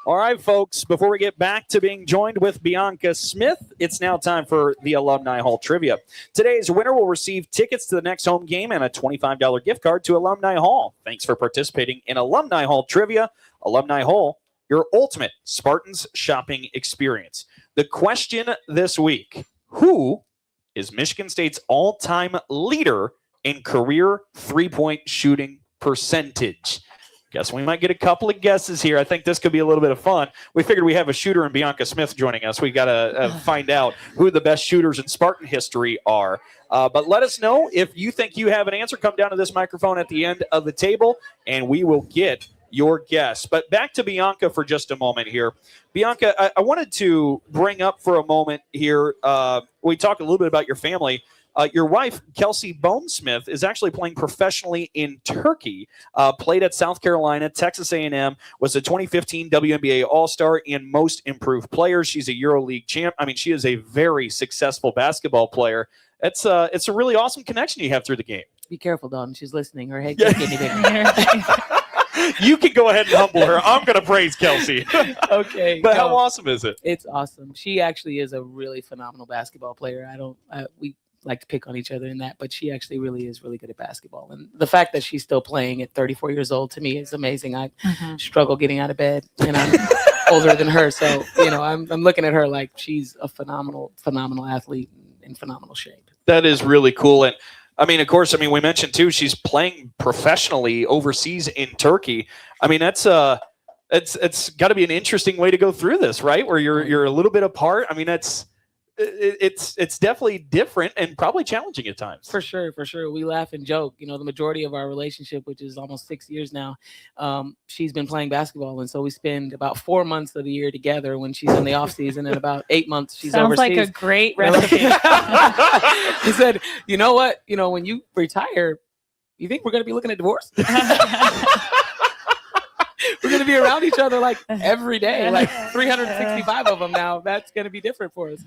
All right, folks, before we get back to being joined with Bianca Smith, it's now time for the Alumni Hall Trivia. Today's winner will receive tickets to the next home game and a $25 gift card to Alumni Hall. Thanks for participating in Alumni Hall Trivia. Alumni Hall, your ultimate Spartans shopping experience. The question this week, who is Michigan State's all-time leader in career three-point shooting percentage? Guess we might get a couple of guesses here. I think this could be a little bit of fun. We figured we have a shooter in Bianca Smith joining us. We got to find out who the best shooters in Spartan history are. But let us know if you think you have an answer. Come down to this microphone at the end of the table, and we will get your guess. But back to Bianca for just a moment here. Bianca, I wanted to bring up for a moment here, we talked a little bit about your family. Your wife, Kelsey Bone Smith, is actually playing professionally in Turkey, played at South Carolina, Texas A&M, was a 2015 WNBA All-Star and Most Improved Player. She's a EuroLeague champ. I mean, she is a very successful basketball player. It's a really awesome connection you have through the game. Be careful, Dalton. She's listening. Her head can't get any bigger. You can go ahead and humble her. I'm going to praise Kelsey. Okay. But how awesome is it? It's awesome. She actually is a really phenomenal basketball player. We like to pick on each other in that, but she actually really is really good at basketball. And the fact that she's still playing at 34 years old to me is amazing. I struggle getting out of bed, and I'm older than her. So, I'm looking at her like she's a phenomenal athlete in phenomenal shape. That is really cool. And of course, we mentioned too, she's playing professionally overseas in Turkey. That's it's got to be an interesting way to go through this, right? Where you're a little bit apart. It's definitely different and probably challenging at times. For sure. We laugh and joke. The majority of our relationship, which is almost 6 years now, she's been playing basketball. And so we spend about 4 months of the year together when she's in the off season, and about 8 months she's Sounds overseas. Sounds like a great recipe. He said, you know what? When you retire, you think we're going to be looking at divorce? we're going to be around each other like every day, like 365 of them now. That's going to be different for us.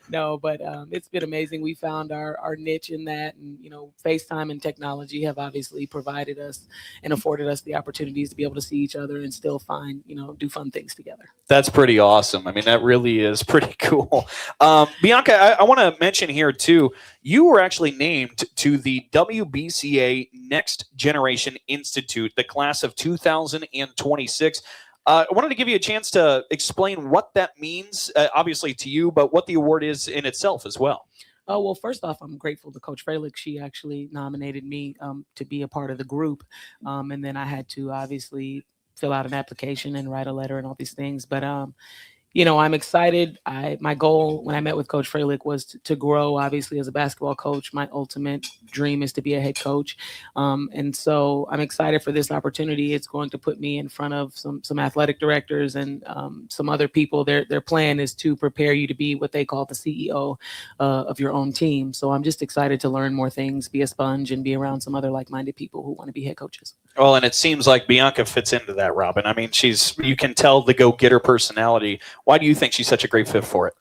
No, but it's been amazing. We found our niche in that, and FaceTime and technology have obviously provided us and afforded us the opportunities to be able to see each other and still find, do fun things together. That's pretty awesome. I mean, that really is pretty cool. Bianca, I want to mention here too, you were actually named to the WBCA Next Generation Institute, the class of 2026. I wanted to give you a chance to explain what that means, obviously to you, but what the award is in itself as well. Oh, well, first off, I'm grateful to Coach Fralick. She actually nominated me to be a part of the group. And then I had to obviously fill out an application and write a letter and all these things. But I'm excited. My goal when I met with Coach Fralick was to grow, obviously, as a basketball coach. My ultimate dream is to be a head coach. And so I'm excited for this opportunity. It's going to put me in front of some athletic directors and some other people. Their plan is to prepare you to be what they call the CEO of your own team. So I'm just excited to learn more things, be a sponge, and be around some other like-minded people who want to be head coaches. Well, and it seems like Bianca fits into that, Robyn. I mean, you can tell the go-getter personality. Why do you think she's such a great fit for it?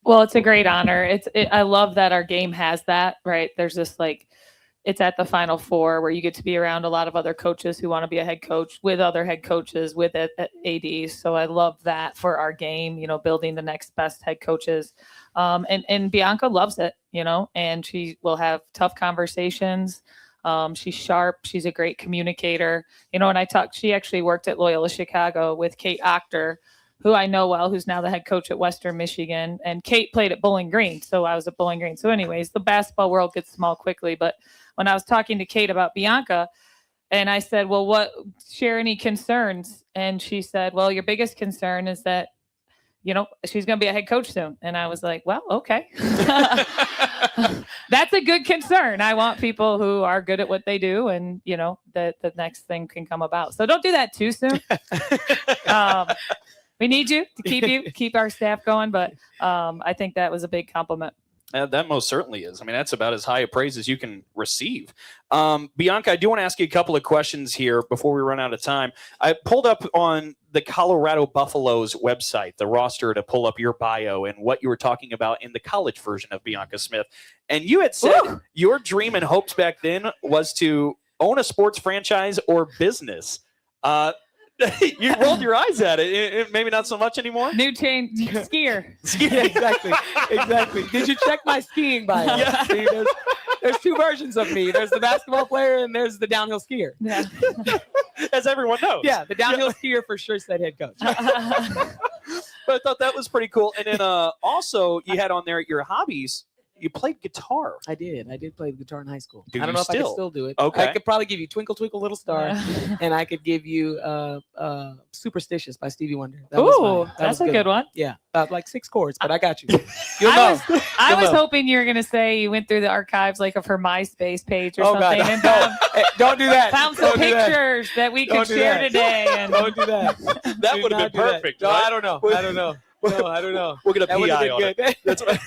Well, it's a great honor. I love that our game has that, right? There's this it's at the Final Four where you get to be around a lot of other coaches who want to be a head coach with other head coaches, with ADs. So I love that for our game, building the next best head coaches. And Bianca loves it, and she will have tough conversations. She's sharp. She's a great communicator. And she actually worked at Loyola Chicago with Kate Octor, who I know well, who's now the head coach at Western Michigan. And Kate played at Bowling Green, so I was at Bowling Green. So anyways, the basketball world gets small quickly. But when I was talking to Kate about Bianca, and I said, well, share any concerns? And she said, well, your biggest concern is that, she's going to be a head coach soon. And I was like, well, okay. That's a good concern. I want people who are good at what they do, and, that the next thing can come about. So don't do that too soon. We need you to keep our staff going, but I think that was a big compliment. That most certainly is. I mean, that's about as high a praise as you can receive. Bianca, I do want to ask you a couple of questions here before we run out of time. I pulled up on the Colorado Buffaloes website, the roster, to pull up your bio and what you were talking about in the college version of Bianca Smith. And you had said your dream and hopes back then was to own a sports franchise or business. You rolled your eyes at it. Maybe not so much anymore. New chain skier. Yeah, exactly. Did you check my skiing bio? Yeah. See, there's two versions of me. There's the basketball player and there's the downhill skier. Yeah. As everyone knows. Yeah, the downhill skier for sure said head coach. But I thought that was pretty cool. And then also you had on there your hobbies. You played guitar. I did play the guitar in high school. I don't know if I can still do it. Okay. I could probably give you Twinkle Twinkle Little Star, and I could give you Superstitious by Stevie Wonder. That's a good one. Yeah, about like 6 chords, but I got you. I was hoping you were going to say you went through the archives of her MySpace page or something. God, and don't do that. Found some pictures that we could share today. And don't do that. That would have been perfect. No, right? I don't know. No, I don't know. We're going to PI on good. it. That's right.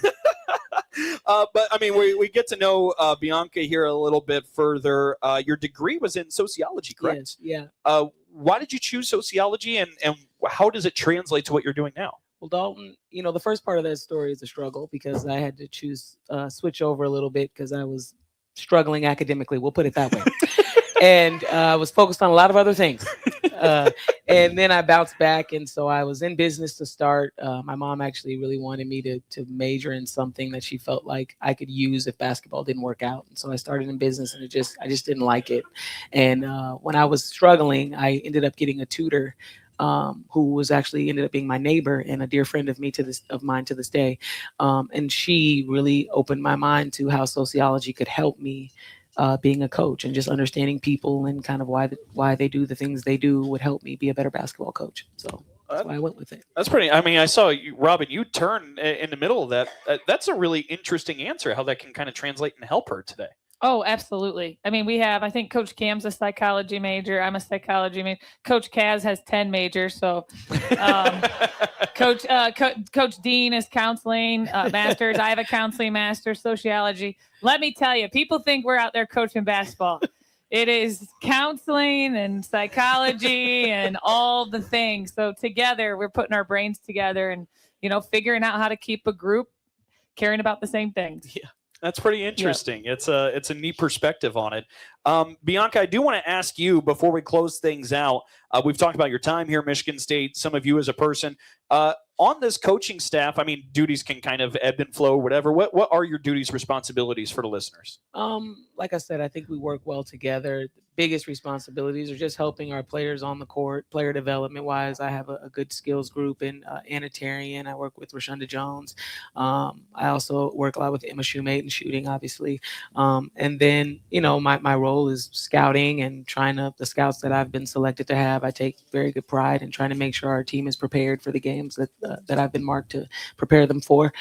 But I mean, we get to know Bianca here a little bit further. Your degree was in sociology, correct? Yes, yeah. Why did you choose sociology, and how does it translate to what you're doing now? Well, Dalton, the first part of that story is a struggle because I had to switch over a little bit because I was struggling academically. We'll put it that way. And I was focused on a lot of other things. And then I bounced back. And so I was in business to start. My mom actually really wanted me to major in something that she felt like I could use if basketball didn't work out. And so I started in business, and I just didn't like it. And when I was struggling, I ended up getting a tutor who was actually ended up being my neighbor and a dear friend of mine to this day. And she really opened my mind to how sociology could help me being a coach, and just understanding people and kind of why they do the things they do would help me be a better basketball coach. So that's why I went with it. That's pretty. I mean, I saw you, Robyn, you turn in the middle of that. That's a really interesting answer, how that can kind of translate and help her today. Oh, absolutely. I mean, I think Coach Cam's a psychology major. I'm a psychology major. Coach Kaz has 10 majors. So Coach Dean is counseling masters. I have a counseling master, sociology. Let me tell you, people think we're out there coaching basketball. It is counseling and psychology and all the things. So together, we're putting our brains together and, figuring out how to keep a group caring about the same things. Yeah. That's pretty interesting. Yep. It's a neat perspective on it. Bianca, I do want to ask you before we close things out. We've talked about your time here at Michigan State, some of you as a person. On this coaching staff, I mean, duties can kind of ebb and flow, whatever. What are your duties, responsibilities for the listeners? Like I said, I think we work well together. The biggest responsibilities are just helping our players on the court, player development wise. I have a good skills group in Anna Tarian. I work with Rashonda Jones. I also work a lot with Emma Shoemate and shooting, obviously. And then, my role is scouting and the scouts that I've been selected to have. I take very good pride in trying to make sure our team is prepared for the games that I've been marked to prepare them for.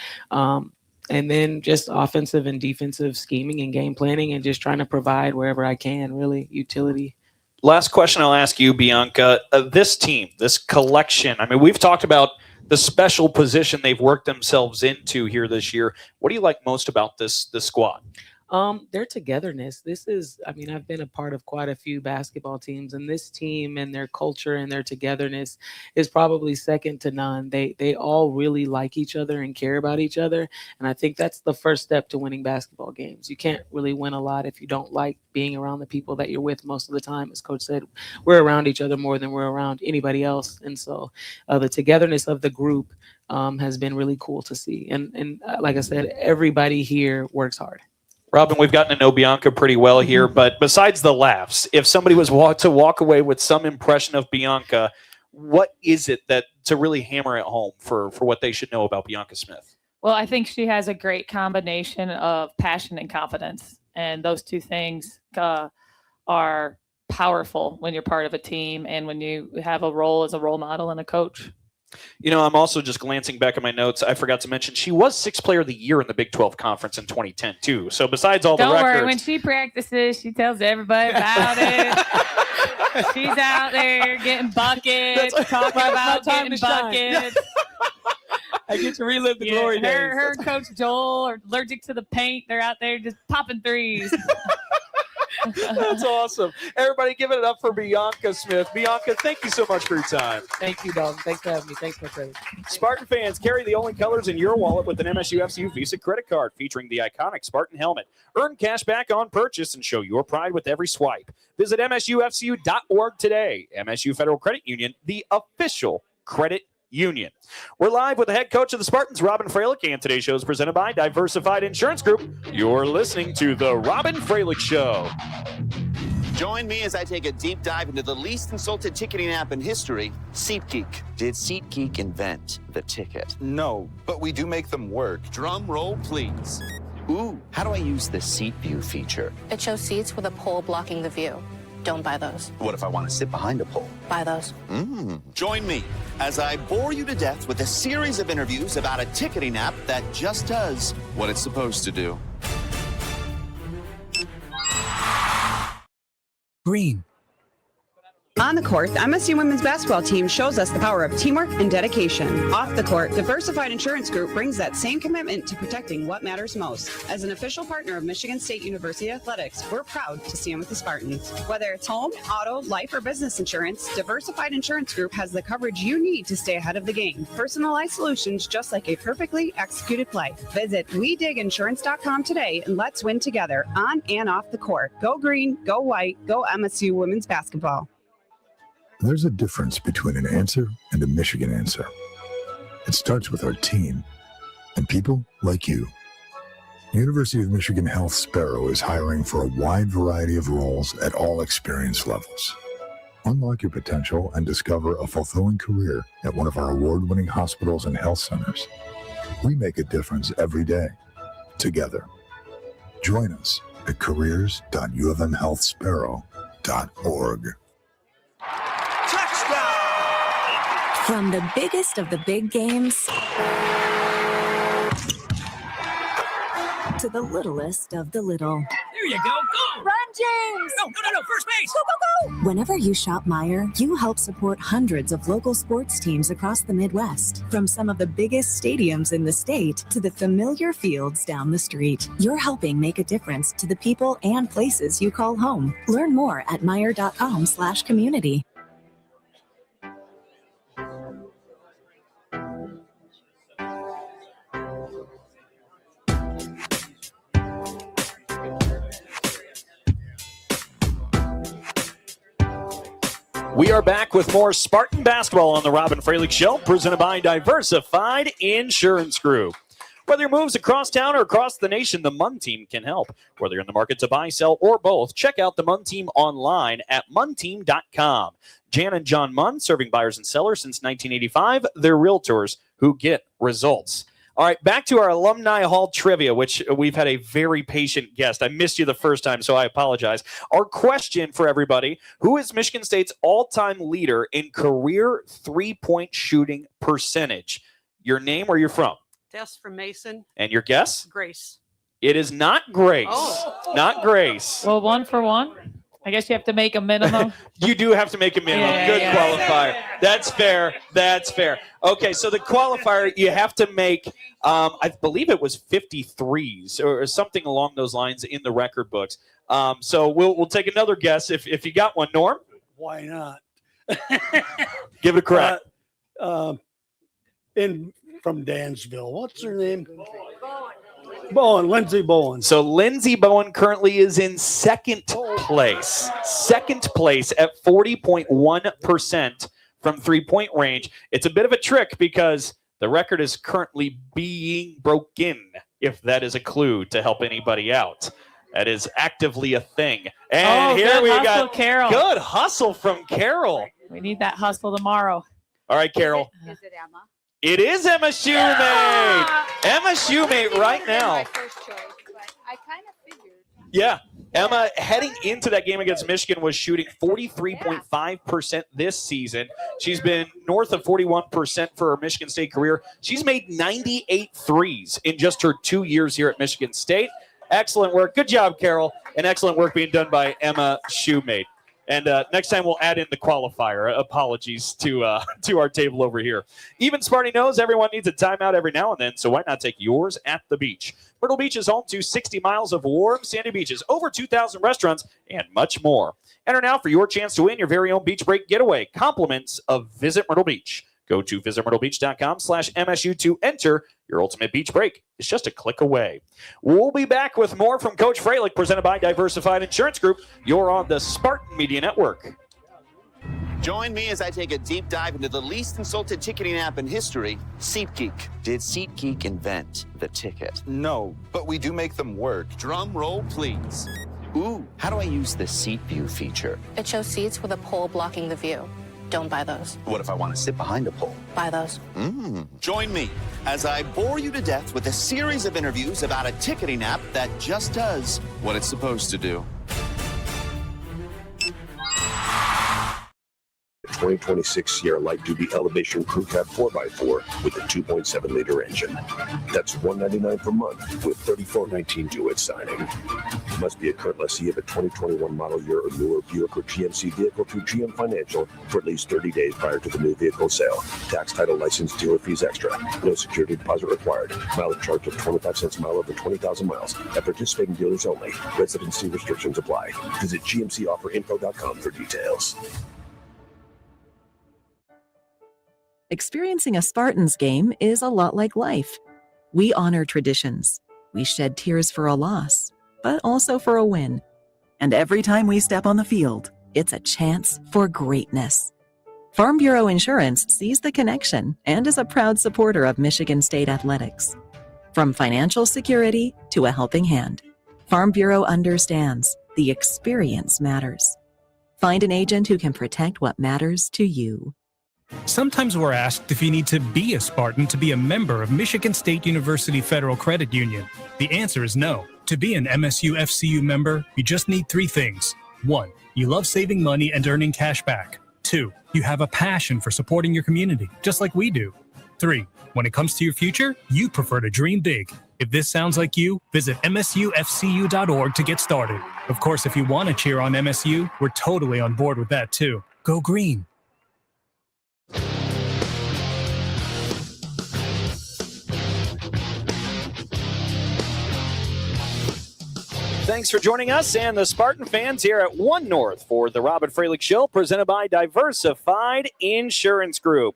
And then just offensive and defensive scheming and game planning and just trying to provide wherever I can, really, utility. Last question I'll ask you, Bianca. This team, this collection, I mean, we've talked about the special position they've worked themselves into here this year. What do you like most about this squad? Their togetherness. I've been a part of quite a few basketball teams, and this team and their culture and their togetherness is probably second to none. They all really like each other and care about each other, and I think that's the first step to winning basketball games. You can't really win a lot if you don't like being around the people that you're with most of the time. As Coach said, we're around each other more than we're around anybody else, and so the togetherness of the group has been really cool to see. And like I said, everybody here works hard. Robyn, we've gotten to know Bianca pretty well here, but besides the laughs, if somebody was to walk away with some impression of Bianca, what is it that to really hammer it home for what they should know about Bianca Smith? Well, I think she has a great combination of passion and confidence, and those two things are powerful when you're part of a team and when you have a role as a role model and a coach. I'm also just glancing back at my notes. I forgot to mention she was 6th Player of the Year in the Big 12 Conference in 2010 too. So besides all the records, don't worry. When she practices, she tells everybody about it. She's out there getting buckets, talking about getting buckets. I get to relive the glory days. Her Coach Joel are allergic to the paint. They're out there just popping threes. That's awesome. Everybody give it up for Bianca Smith. Bianca, thank you so much for your time. Thank you, Dalton. Thanks for having me. Thanks for having me. Spartan fans, carry the only colors in your wallet with an MSU FCU Visa credit card featuring the iconic Spartan helmet. Earn cash back on purchase and show your pride with every swipe. Visit MSUFCU.org today. MSU Federal Credit Union, the official credit union. We're live with the head coach of the Spartans, Robyn Fralick, and today's show is presented by Diversified Insurance Group. You're listening to the Robyn Fralick Show. Join me as I take a deep dive into the least consulted ticketing app in history, SeatGeek. Did SeatGeek invent the ticket? No, but we do make them work. Drum roll, please. Ooh, how do I use the Seat View feature? It shows seats with a pole blocking the view. Don't buy those. What if I want to sit behind a pole? Buy those. Join me as I bore you to death with a series of interviews about a ticketing app that just does what it's supposed to do. Green. On the court, the MSU women's basketball team shows us the power of teamwork and dedication. Off the court, Diversified Insurance Group brings that same commitment to protecting what matters most. As an official partner of Michigan State University Athletics, we're proud to stand with the Spartans. Whether it's home, auto, life, or business insurance, Diversified Insurance Group has the coverage you need to stay ahead of the game. Personalized solutions just like a perfectly executed play. Visit WeDigInsurance.com today and let's win together on and off the court. Go green, go white, go MSU women's basketball. There's a difference between an answer and a Michigan answer. It starts with our team and people like you. University of Michigan Health Sparrow is hiring for a wide variety of roles at all experience levels. Unlock your potential and discover a fulfilling career at one of our award-winning hospitals and health centers. We make a difference every day, together. Join us at careers.ufmhealthsparrow.org. From the biggest of the big games to the littlest of the little. There you go. Go! Run, James! No, first base! Go, go, go! Whenever you shop Meijer, you help support hundreds of local sports teams across the Midwest. From some of the biggest stadiums in the state to the familiar fields down the street. You're helping make a difference to the people and places you call home. Learn more at Meijer.com/community. We are back with more Spartan basketball on the Robyn Fralick Show, presented by Diversified Insurance Group. Whether your moves across town or across the nation, the MUN team can help. Whether you're in the market to buy, sell, or both, check out the MUN team online at munteam.com. Jan and John Munn, serving buyers and sellers since 1985. They're realtors who get results. All right, back to our Alumni Hall trivia, which we've had a very patient guest. I missed you the first time, so I apologize. Our question for everybody, who is Michigan State's all-time leader in career three-point shooting percentage? Your name, where you're from? Tess from Mason. And your guess? Grace. It is not Grace. Oh. Not Grace. Well, 1 for 1. I guess you have to make a minimum. You do have to make a minimum. Good qualifier. That's fair. That's fair. Okay, so the qualifier, you have to make, I believe it was 53s or something along those lines in the record books. So we'll take another guess if you got one, Norm. Why not? Give it a crack. From Dansville. What's her name? Bowen, Lindsey Bowen. So Lindsey Bowen currently is in second place. Second place at 40.1% from three-point range. It's a bit of a trick because the record is currently being broken, if that is a clue to help anybody out. That is actively a thing. And here we got Carol. Good hustle from Carol. We need that hustle tomorrow. All right, Carol. Is it Emma? It is Emma Shoemate. Emma Shoemate right now. My first choice, but I kind of figured. Yeah. Emma, heading into that game against Michigan, was shooting 43.5% this season. She's been north of 41% for her Michigan State career. She's made 98 threes in just her 2 years here at Michigan State. Excellent work. Good job, Carol. And excellent work being done by Emma Shoemate. And next time we'll add in the qualifier. Apologies to our table over here. Even Sparty knows everyone needs a timeout every now and then, so why not take yours at the beach? Myrtle Beach is home to 60 miles of warm sandy beaches, over 2,000 restaurants, and much more. Enter now for your chance to win your very own beach break getaway. Compliments of Visit Myrtle Beach. Go to visitmyrtlebeach.com/MSU to enter your ultimate beach break. It's just a click away. We'll be back with more from Coach Fralick, presented by Diversified Insurance Group. You're on the Spartan Media Network. Join me as I take a deep dive into the least insulted ticketing app in history, SeatGeek. Did SeatGeek invent the ticket? No, but we do make them work. Drum roll, please. Ooh, how do I use the Seat View feature? It shows seats with a pole blocking the view. Don't buy those. What if I want to sit behind a pole? Buy those. Join me as I bore you to death with a series of interviews about a ticketing app that just does what it's supposed to do. 2026 Sierra Light Duty Elevation Crew Cab 4x4 with a 2.7-liter engine. That's $199 per month with $34.19 due at signing. Must be a current lessee of a 2021 model year or newer Buick or GMC vehicle through GM Financial for at least 30 days prior to the new vehicle sale. Tax, title, license, dealer fees extra. No security deposit required. Mileage charge of 25 cents a mile over 20,000 miles. At participating dealers only. Residency restrictions apply. Visit gmcofferinfo.com for details. Experiencing a Spartans game is a lot like life. We honor traditions. We shed tears for a loss, but also for a win. And every time we step on the field, it's a chance for greatness. Farm Bureau Insurance sees the connection and is a proud supporter of Michigan State athletics. From financial security to a helping hand, Farm Bureau understands the experience matters. Find an agent who can protect what matters to you. Sometimes we're asked if you need to be a Spartan to be a member of Michigan State University Federal Credit Union. The answer is no. To be an MSU FCU member, you just need 3 things. 1, you love saving money and earning cash back. 2, you have a passion for supporting your community, just like we do. 3, when it comes to your future, you prefer to dream big. If this sounds like you, visit msufcu.org to get started. Of course, if you want to cheer on MSU, we're totally on board with that too. Go green. Thanks for joining us and the Spartan fans here at One North for the Robyn Fralick Show, presented by Diversified Insurance Group.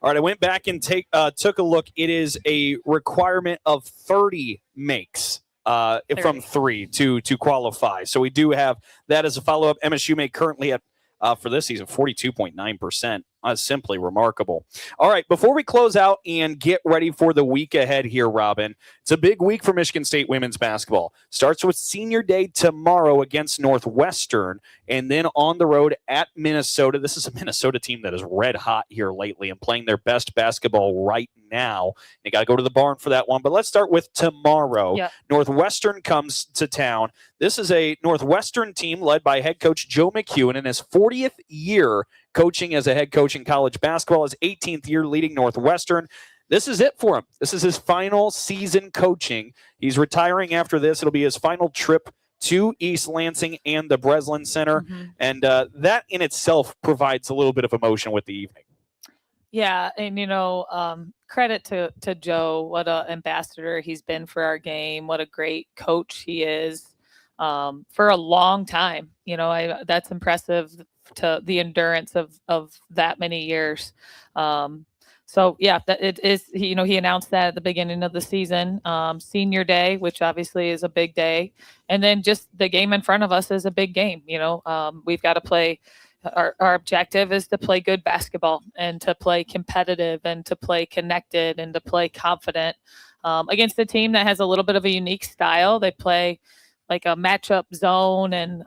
All right, I went back and took a look. It is a requirement of 30 makes from 3 to qualify. So we do have that as a follow-up. MSU may currently at for this season 42.9%. Simply remarkable. All right, before we close out and get ready for the week ahead here, Robyn, it's a big week for Michigan State women's basketball. Starts with senior day tomorrow against Northwestern, and then on the road at Minnesota. This is a Minnesota team that is red hot here lately and playing their best basketball right now. They got to go to the barn for that one, but let's start with tomorrow. Yep. Northwestern comes to town. This is a Northwestern team led by head coach Joe McEwen in his 40th year coaching as a head coach in college basketball, his 18th year leading Northwestern. This is it for him. This is his final season coaching. He's retiring after this. It'll be his final trip to East Lansing and the Breslin Center. And that in itself provides a little bit of emotion with the evening. Yeah, and credit to Joe. What an ambassador he's been for our game. What a great coach he is for a long time. That's impressive, to the endurance of that many years. So yeah, that it is. He announced that at the beginning of the season. Senior day, which obviously is a big day, and then just the game in front of us is a big game. We've got to play. Our objective is to play good basketball and to play competitive and to play connected and to play confident against a team that has a little bit of a unique style. They play like a matchup zone, and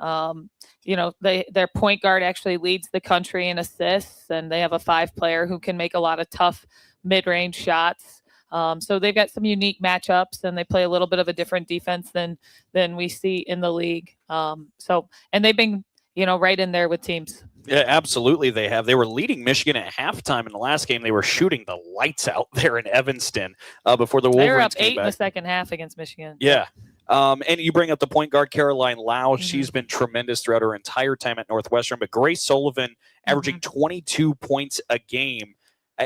their point guard actually leads the country in assists, and they have a 5-player who can make a lot of tough mid-range shots. So they've got some unique matchups, and they play a little bit of a different defense than we see in the league. And they've been right in there with teams. Yeah, absolutely they have. They were leading Michigan at halftime in the last game. They were shooting the lights out there in Evanston before the Wolverines They were up 8 came back. in the second half against Michigan. Yeah. And you bring up the point guard, Caroline Lau. She's been tremendous throughout her entire time at Northwestern. But Grace Sullivan averaging 22 points a game.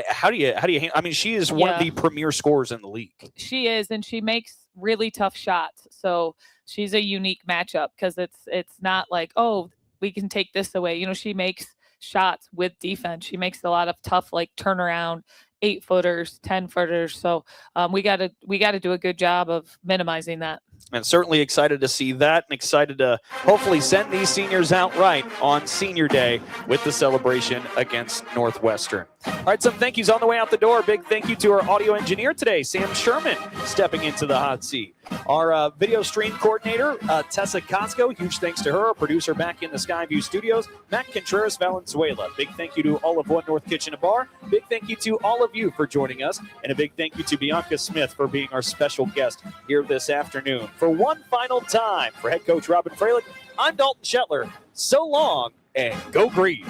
How do you I mean, she is one of the premier scorers in the league. She is, and she makes really tough shots. So she's a unique matchup because it's not like, oh, we can take this away. She makes shots with defense. She makes a lot of tough, like, turnaround 8-footers, 10-footers. So we got to do a good job of minimizing that. And certainly excited to see that, and excited to hopefully send these seniors out right on senior day with the celebration against Northwestern. All right, some thank yous on the way out the door. Big thank you to our audio engineer today, Sam Sherman, stepping into the hot seat. Our video stream coordinator, Tessa Costco, huge thanks to her. Our producer back in the Skyview studios, Matt Contreras Valenzuela. Big thank you to all of One North Kitchen and Bar. Big thank you to all of you for joining us. And a big thank you to Bianca Smith for being our special guest here this afternoon. For one final time, for head coach Robyn Fralick, I'm Dalton Shetler. So long, and go green.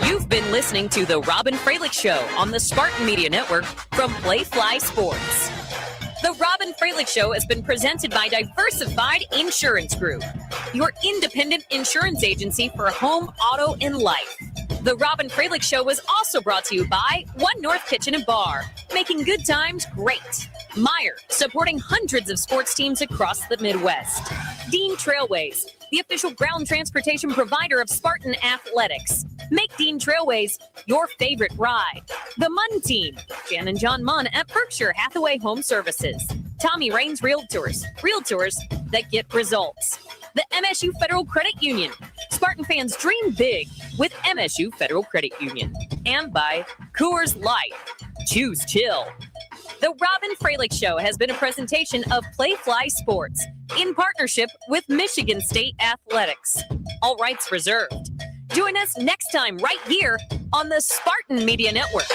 You've been listening to the Robyn Fralick Show on the Spartan Media Network from Playfly Sports. The Robyn Fralick Show has been presented by Diversified Insurance Group, your independent insurance agency for home, auto, and life. The Robyn Fralick Show was also brought to you by One North Kitchen and Bar, making good times great. Meyer, supporting hundreds of sports teams across the Midwest. Dean Trailways, the official ground transportation provider of Spartan Athletics. Make Dean Trailways your favorite ride. The Munn Team, Jan and John Munn at Berkshire Hathaway Home Services. Tommy Raines Realtors that get results. The MSU Federal Credit Union. Spartan fans dream big with MSU Federal Credit Union. And by Coors Light. Choose chill. The Robyn Fralick Show has been a presentation of Playfly Sports in partnership with Michigan State Athletics. All rights reserved. Join us next time right here on the Spartan Media Network.